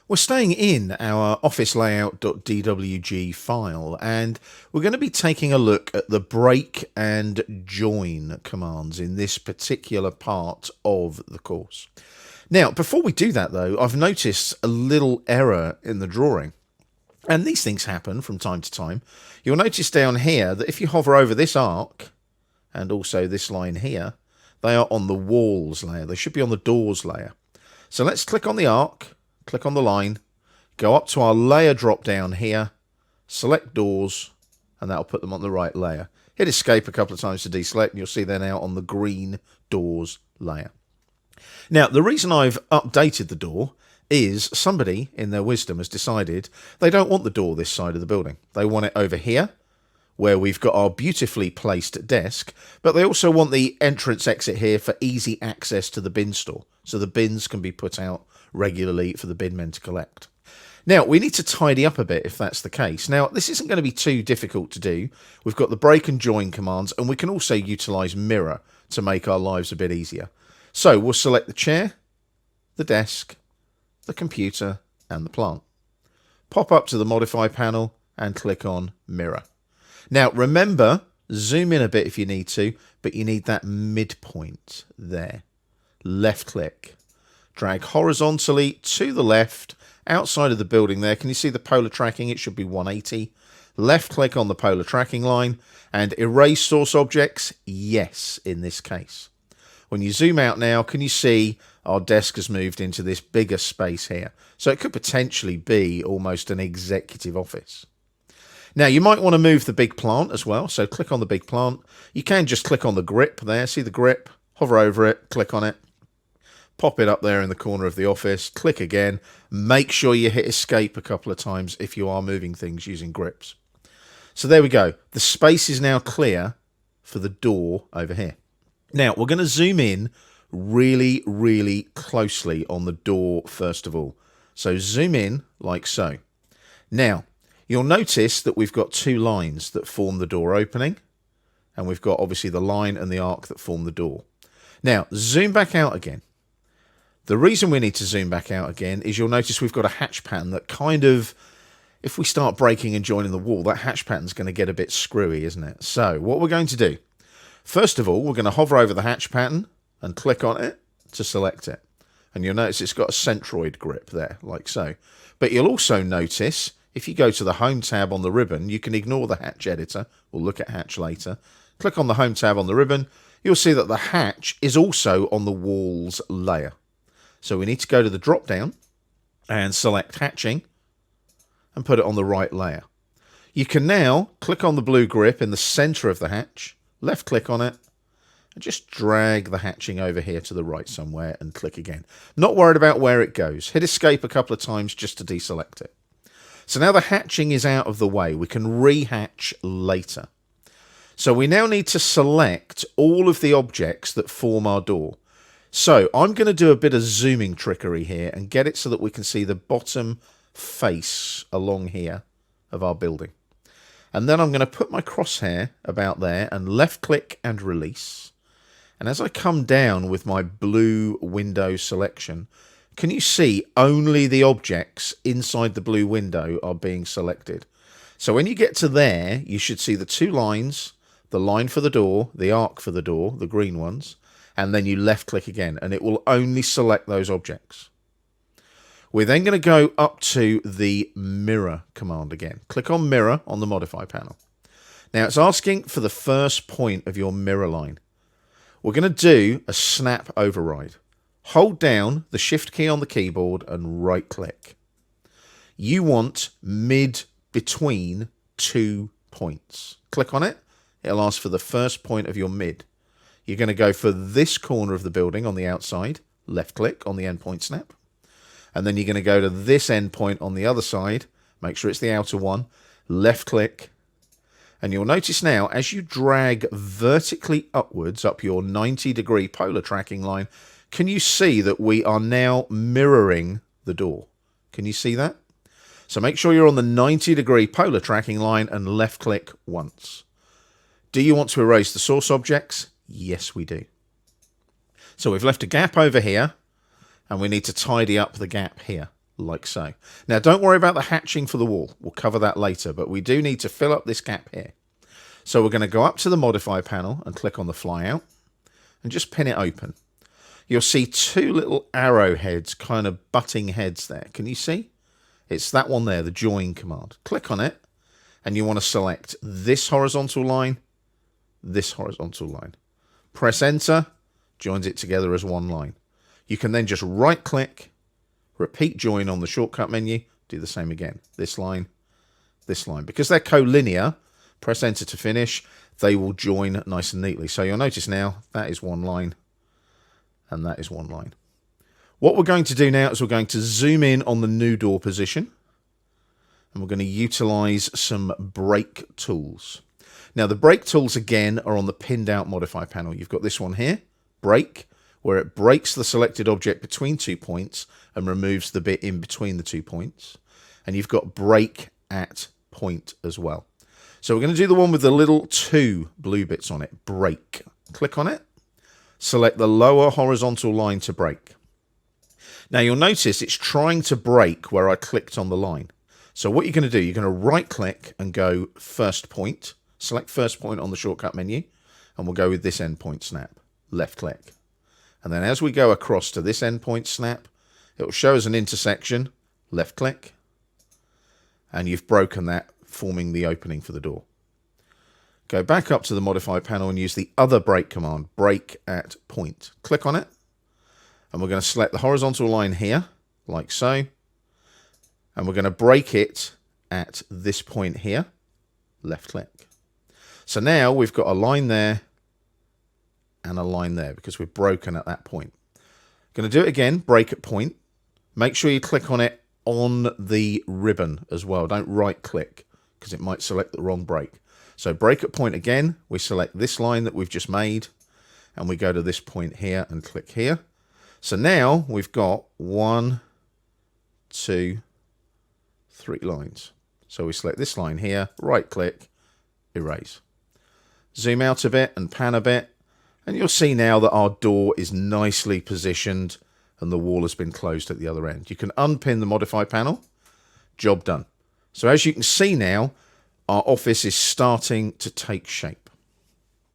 We're staying in our office layout.dwg file, and we're going to be taking a look at the break and join commands in this particular part of the course. Now, before we do that though, I've noticed a little error in the drawing. And these things happen from time to time. You'll notice down here that if you hover over this arc, and also this line here, they are on the walls layer. They should be on the doors layer. So let's click on the arc, click on the line, go up to our layer drop down here, select doors, and that'll put them on the right layer. Hit escape a couple of times to deselect, and you'll see they're now on the green doors layer. Now, the reason I've updated the door is somebody in their wisdom has decided they don't want the door this side of the building. They want it over here, where we've got our beautifully placed desk, but they also want the entrance exit here for easy access to the bin store, so the bins can be put out regularly for the bin men to collect. Now, we need to tidy up a bit if that's the case. Now, this isn't going to be too difficult to do. We've got the break and join commands, and we can also utilize mirror to make our lives a bit easier. So we'll select the chair, the desk, the computer, and the plant. Pop up to the modify panel and click on mirror. Now remember, zoom in a bit if you need to, but you need that midpoint there. Left click. Drag horizontally to the left, outside of the building there. Can you see the polar tracking? It should be 180. Left click on the polar tracking line and erase source objects. Yes, in this case. When you zoom out now, can you see our desk has moved into this bigger space here? So it could potentially be almost an executive office. Now, you might want to move the big plant as well. So click on the big plant. You can just click on the grip there. See the grip? Hover over it, click on it. Pop it up there in the corner of the office. Click again. Make sure you hit escape a couple of times if you are moving things using grips. So there we go. The space is now clear for the door over here. Now, we're going to zoom in really, really closely on the door first of all. So zoom in like so. Now, you'll notice that we've got two lines that form the door opening, and we've got obviously the line and the arc that form the door. Now, zoom back out again. The reason we need to zoom back out again is you'll notice we've got a hatch pattern that kind of, if we start breaking and joining the wall, that hatch pattern's going to get a bit screwy, isn't it? So what we're going to do, first of all, we're going to hover over the hatch pattern and click on it to select it. And you'll notice it's got a centroid grip there, like so. But you'll also notice, if you go to the Home tab on the ribbon, you can ignore the hatch editor. We'll look at hatch later. Click on the Home tab on the ribbon. You'll see that the hatch is also on the walls layer. So we need to go to the drop down and select hatching and put it on the right layer. You can now click on the blue grip in the center of the hatch, left click on it, and just drag the hatching over here to the right somewhere and click again. Not worried about where it goes. Hit escape a couple of times just to deselect it. So now the hatching is out of the way. We can rehatch later. So we now need to select all of the objects that form our door. So I'm going to do a bit of zooming trickery here and get it so that we can see the bottom face along here of our building. And then I'm going to put my crosshair about there and left click and release. And as I come down with my blue window selection, can you see only the objects inside the blue window are being selected? So when you get to there, you should see the two lines, the line for the door, the arc for the door, the green ones, and then you left click again, and it will only select those objects. We're then going to go up to the mirror command again. Click on mirror on the modify panel. Now it's asking for the first point of your mirror line. We're going to do a snap override. Hold down the shift key on the keyboard and right click. You want mid between 2 points. Click on it. It'll ask for the first point of your mid. You're going to go for this corner of the building on the outside, left click on the endpoint snap. And then you're going to go to this endpoint on the other side, make sure it's the outer one, left click. And you'll notice now, as you drag vertically upwards up your 90-degree polar tracking line, can you see that we are now mirroring the door? Can you see that? So make sure you're on the 90-degree polar tracking line and left click once. Do you want to erase the source objects? Yes, we do. So we've left a gap over here, and we need to tidy up the gap here. like so. Now, don't worry about the hatching for the wall. We'll cover that later, but we do need to fill up this gap here. So we're going to go up to the Modify panel and click on the flyout and just pin it open. You'll see two little arrowheads, kind of butting heads there. Can you see? It's that one there, the join command. Click on it, and you want to select this horizontal line, this horizontal line. Press enter, joins it together as one line. You can then just right-click, repeat join on the shortcut menu, do the same again. This line, this line. Because they're collinear, press enter to finish, they will join nice and neatly. So you'll notice now, that is one line, and that is one line. What we're going to do now is we're going to zoom in on the new door position, and we're going to utilize some break tools. Now the break tools again are on the pinned out Modify panel. You've got this one here, break, where it breaks the selected object between 2 points and removes the bit in between the 2 points. And you've got break at point as well. So we're going to do the one with the little 2 blue bits on it, break. Click on it. Select the lower horizontal line to break. Now you'll notice it's trying to break where I clicked on the line. So what you're going to do, you're going to right click and go first point. Select first point on the shortcut menu, and we'll go with this endpoint snap. Left click. And then as we go across to this endpoint snap, it will show us an intersection. Left click. And you've broken that, forming the opening for the door. Go back up to the Modify panel and use the other break command, break at point. Click on it, and we're going to select the horizontal line here, like so, and we're going to break it at this point here, left click. So now we've got a line there and a line there because we've broken at that point. Going to do it again, break at point. Make sure you click on it on the ribbon as well. Don't right click because it might select the wrong break. So break at point again, we select this line that we've just made, and we go to this point here and click here. So now we've got 1, 2, 3 lines. So we select this line here, right click, erase. Zoom out a bit and pan a bit, and you'll see now that our door is nicely positioned and the wall has been closed at the other end. You can unpin the Modify panel, job done. So as you can see now, our office is starting to take shape.